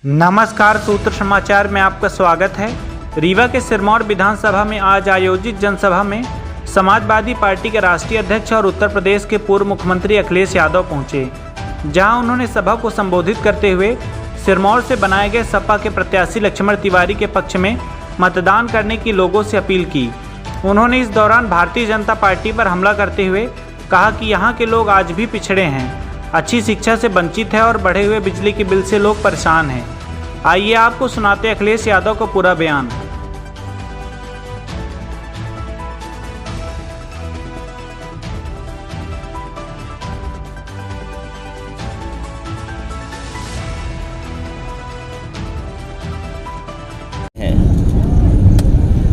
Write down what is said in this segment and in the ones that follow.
नमस्कार, सूत्र समाचार में आपका स्वागत है। रीवा के सिरमौर विधानसभा में आज आयोजित जनसभा में समाजवादी पार्टी के राष्ट्रीय अध्यक्ष और उत्तर प्रदेश के पूर्व मुख्यमंत्री अखिलेश यादव पहुंचे, जहां उन्होंने सभा को संबोधित करते हुए सिरमौर से बनाए गए सपा के प्रत्याशी लक्ष्मण तिवारी के पक्ष में मतदान करने की लोगों से अपील की। उन्होंने इस दौरान भारतीय जनता पार्टी पर हमला करते हुए कहा कि यहाँ के लोग आज भी पिछड़े हैं, अच्छी शिक्षा से वंचित है और बढ़े हुए बिजली के बिल से लोग परेशान हैं। आइए आपको सुनाते अखिलेश यादव का पूरा बयान।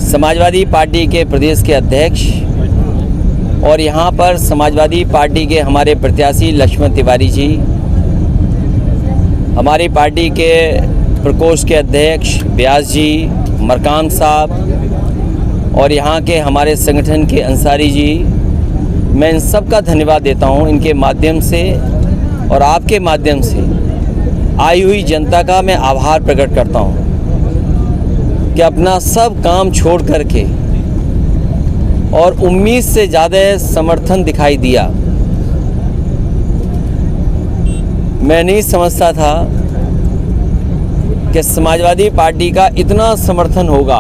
समाजवादी पार्टी के प्रदेश के अध्यक्ष और यहाँ पर समाजवादी पार्टी के हमारे प्रत्याशी लक्ष्मण तिवारी जी, हमारी पार्टी के प्रकोष्ठ के अध्यक्ष व्यास जी, मरकाम साहब और यहाँ के हमारे संगठन के अंसारी जी, मैं इन सब का धन्यवाद देता हूँ। इनके माध्यम से और आपके माध्यम से आई हुई जनता का मैं आभार प्रकट करता हूँ कि अपना सब काम छोड़ करके और उम्मीद से ज़्यादा समर्थन दिखाई दिया। मैं नहीं समझता था कि समाजवादी पार्टी का इतना समर्थन होगा,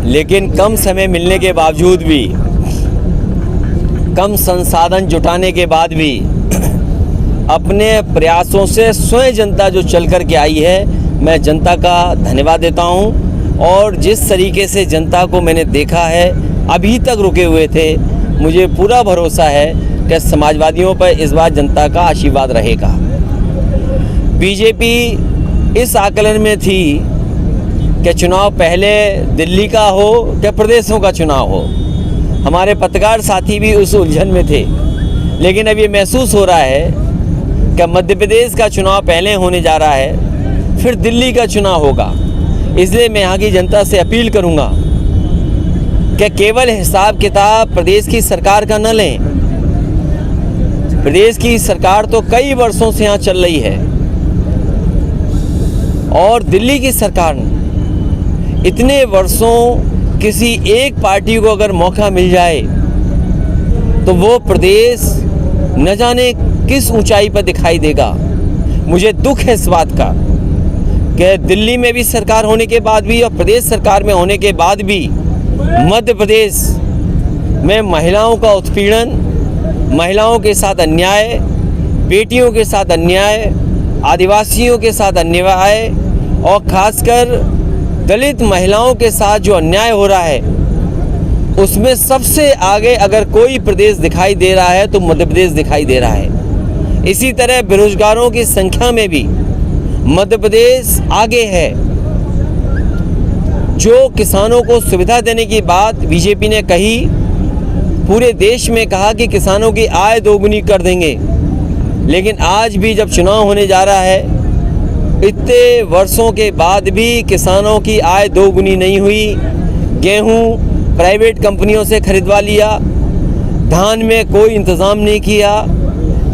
लेकिन कम समय मिलने के बावजूद भी, कम संसाधन जुटाने के बाद भी अपने प्रयासों से स्वयं जनता जो चल कर के आई है, मैं जनता का धन्यवाद देता हूं। और जिस तरीके से जनता को मैंने देखा है, अभी तक रुके हुए थे, मुझे पूरा भरोसा है कि समाजवादियों पर इस बार जनता का आशीर्वाद रहेगा। बीजेपी इस आकलन में थी कि चुनाव पहले दिल्ली का हो कि प्रदेशों का चुनाव हो। हमारे पत्रकार साथी भी उस उलझन में थे, लेकिन अब ये महसूस हो रहा है कि मध्य प्रदेश का चुनाव पहले होने जा रहा है, फिर दिल्ली का चुनाव होगा। इसलिए मैं यहाँ की जनता से अपील करूँगा कि केवल हिसाब किताब प्रदेश की सरकार का न लें। प्रदेश की सरकार तो कई वर्षों से यहाँ चल रही है और दिल्ली की सरकार ने इतने वर्षों किसी एक पार्टी को अगर मौका मिल जाए तो वो प्रदेश न जाने किस ऊंचाई पर दिखाई देगा। मुझे दुख है इस बात का कि दिल्ली में भी सरकार होने के बाद भी और प्रदेश सरकार में होने के बाद भी मध्य प्रदेश में महिलाओं का उत्पीड़न, महिलाओं के साथ अन्याय, बेटियों के साथ अन्याय, आदिवासियों के साथ अन्याय और खासकर दलित महिलाओं के साथ जो अन्याय हो रहा है, उसमें सबसे आगे अगर कोई प्रदेश दिखाई दे रहा है तो मध्य प्रदेश दिखाई दे रहा है। इसी तरह बेरोजगारों की संख्या में भी मध्य प्रदेश आगे है। जो किसानों को सुविधा देने की बात बीजेपी ने कही, पूरे देश में कहा कि किसानों की आय दोगुनी कर देंगे, लेकिन आज भी जब चुनाव होने जा रहा है, इतने वर्षों के बाद भी किसानों की आय दोगुनी नहीं हुई। गेहूं प्राइवेट कंपनियों से खरीदवा लिया, धान में कोई इंतज़ाम नहीं किया,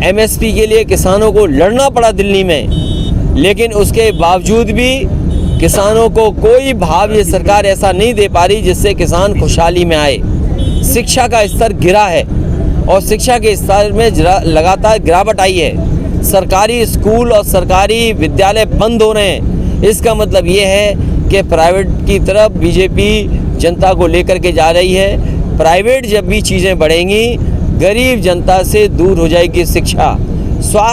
एमएसपी के लिए किसानों को लड़ना पड़ा दिल्ली में, लेकिन उसके बावजूद भी किसानों को कोई भाव ये सरकार ऐसा नहीं दे पा रही जिससे किसान खुशहाली में आए। शिक्षा का स्तर गिरा है और शिक्षा के स्तर में लगातार गिरावट आई है। सरकारी स्कूल और सरकारी विद्यालय बंद हो रहे हैं। इसका मतलब ये है कि प्राइवेट की तरफ बीजेपी जनता को लेकर के जा रही है। प्राइवेट जब भी चीज़ें बढ़ेंगी, गरीब जनता से दूर हो जाएगी शिक्षा, स्वास्थ्य